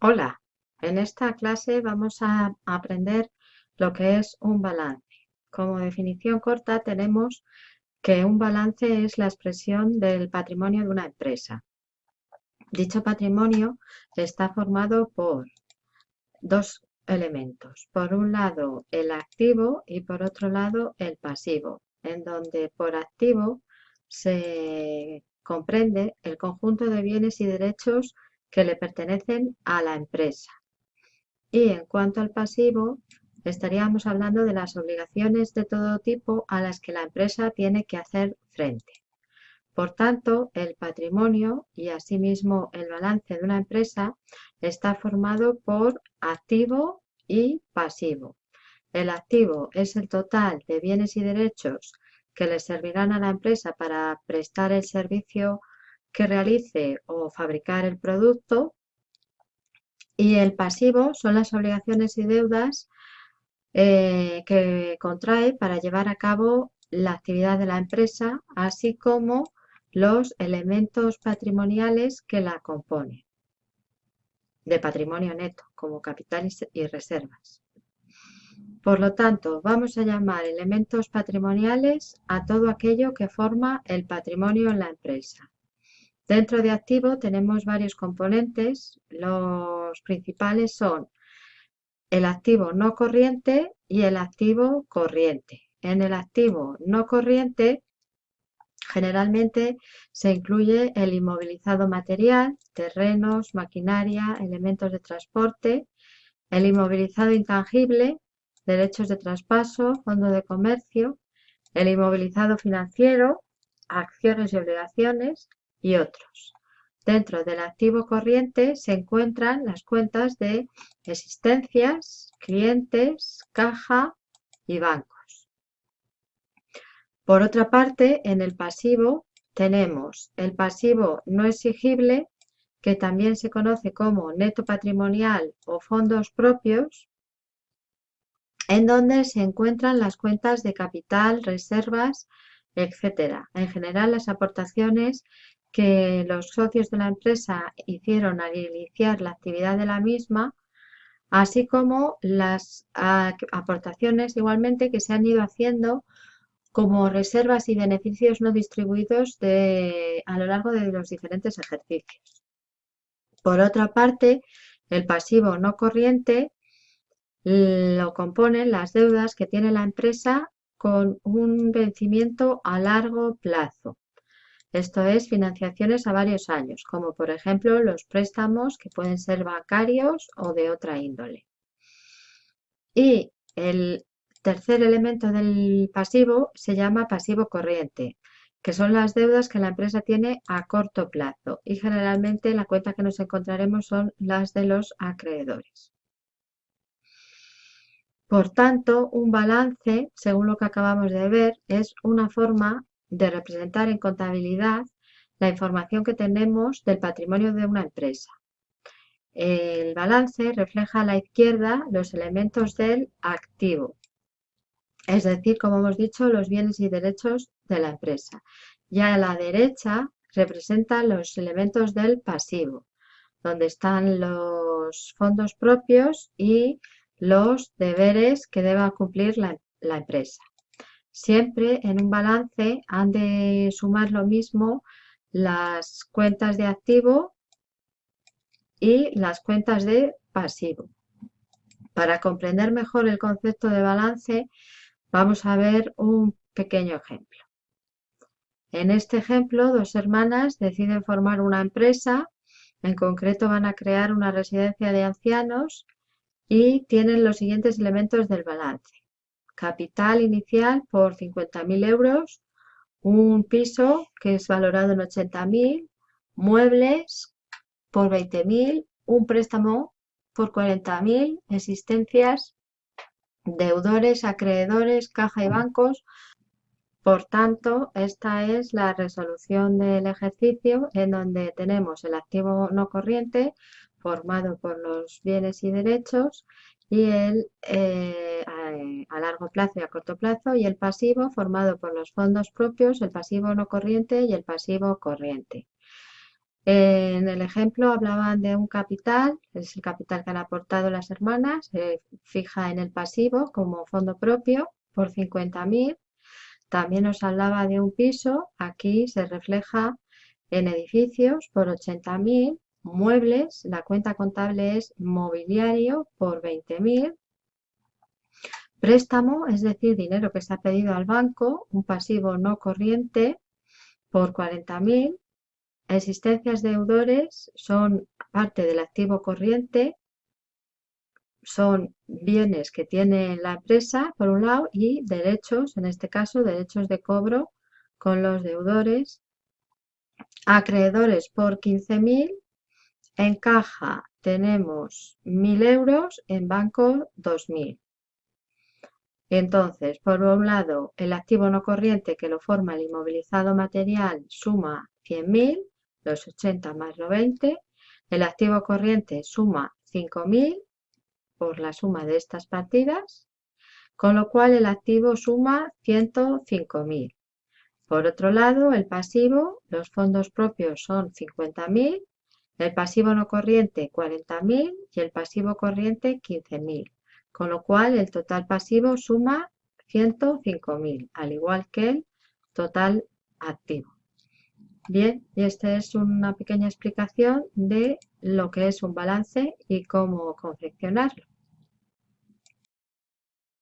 Hola, en esta clase vamos a aprender lo que es un balance. Como definición corta tenemos que un balance es la expresión del patrimonio de una empresa. Dicho patrimonio está formado por dos elementos. Por un lado el activo y por otro lado el pasivo, en donde por activo se comprende el conjunto de bienes y derechos que le pertenecen a la empresa. Y en cuanto al pasivo, estaríamos hablando de las obligaciones de todo tipo a las que la empresa tiene que hacer frente. Por tanto, el patrimonio y asimismo el balance de una empresa está formado por activo y pasivo. El activo es el total de bienes y derechos que le servirán a la empresa para prestar el servicio que realice o fabricar el producto. Y el pasivo son las obligaciones y deudas que contrae para llevar a cabo la actividad de la empresa, así como los elementos patrimoniales que la componen, de patrimonio neto, como capital y reservas. Por lo tanto, vamos a llamar elementos patrimoniales a todo aquello que forma el patrimonio en la empresa. Dentro de activo tenemos varios componentes. Los principales son el activo no corriente y el activo corriente. En el activo no corriente generalmente se incluye el inmovilizado material, terrenos, maquinaria, elementos de transporte, el inmovilizado intangible, derechos de traspaso, fondo de comercio, el inmovilizado financiero, acciones y obligaciones y otros. Dentro del activo corriente se encuentran las cuentas de existencias, clientes, caja y bancos. Por otra parte, en el pasivo tenemos el pasivo no exigible, que también se conoce como neto patrimonial o fondos propios, en donde se encuentran las cuentas de capital, reservas, etcétera. En general, las aportaciones que los socios de la empresa hicieron al iniciar la actividad de la misma, así como las aportaciones igualmente que se han ido haciendo como reservas y beneficios no distribuidos a lo largo de los diferentes ejercicios. Por otra parte, el pasivo no corriente lo componen las deudas que tiene la empresa con un vencimiento a largo plazo. Esto es financiaciones a varios años, como por ejemplo los préstamos que pueden ser bancarios o de otra índole. Y el tercer elemento del pasivo se llama pasivo corriente, que son las deudas que la empresa tiene a corto plazo y generalmente la cuenta que nos encontraremos son las de los acreedores. Por tanto, un balance, según lo que acabamos de ver, es una forma de representar en contabilidad la información que tenemos del patrimonio de una empresa. El balance refleja a la izquierda los elementos del activo, es decir, como hemos dicho, los bienes y derechos de la empresa. Y a la derecha representa los elementos del pasivo, donde están los fondos propios y los deberes que deba cumplir la empresa. Siempre en un balance han de sumar lo mismo las cuentas de activo y las cuentas de pasivo. Para comprender mejor el concepto de balance, vamos a ver un pequeño ejemplo. En este ejemplo, dos hermanas deciden formar una empresa, en concreto van a crear una residencia de ancianos y tienen los siguientes elementos del balance. Capital inicial por 50.000 euros, un piso que es valorado en 80.000, muebles por 20.000, un préstamo por 40.000, existencias, deudores, acreedores, caja y bancos. Por tanto, esta es la resolución del ejercicio en donde tenemos el activo no corriente formado por los bienes y derechos y el a largo plazo y a corto plazo y el pasivo formado por los fondos propios, el pasivo no corriente y el pasivo corriente. En el ejemplo hablaban de un capital, es el capital que han aportado las hermanas, se fija en el pasivo como fondo propio por 50.000. También nos hablaba de un piso, aquí se refleja en edificios por 80.000, muebles, la cuenta contable es mobiliario por 20.000, préstamo, es decir, dinero que se ha pedido al banco, un pasivo no corriente por 40.000. Existencias deudores son parte del activo corriente, son bienes que tiene la empresa por un lado y derechos, en este caso derechos de cobro con los deudores. Acreedores por 15.000, en caja tenemos 1.000 euros, en banco 2.000. Entonces, por un lado, el activo no corriente que lo forma el inmovilizado material suma 100.000, los 80 más los 20. El activo corriente suma 5.000 por la suma de estas partidas, con lo cual el activo suma 105.000. Por otro lado, el pasivo, los fondos propios son 50.000, el pasivo no corriente 40.000 y el pasivo corriente 15.000, con lo cual el total pasivo suma 105.000, al igual que el total activo. Bien, y esta es una pequeña explicación de lo que es un balance y cómo confeccionarlo.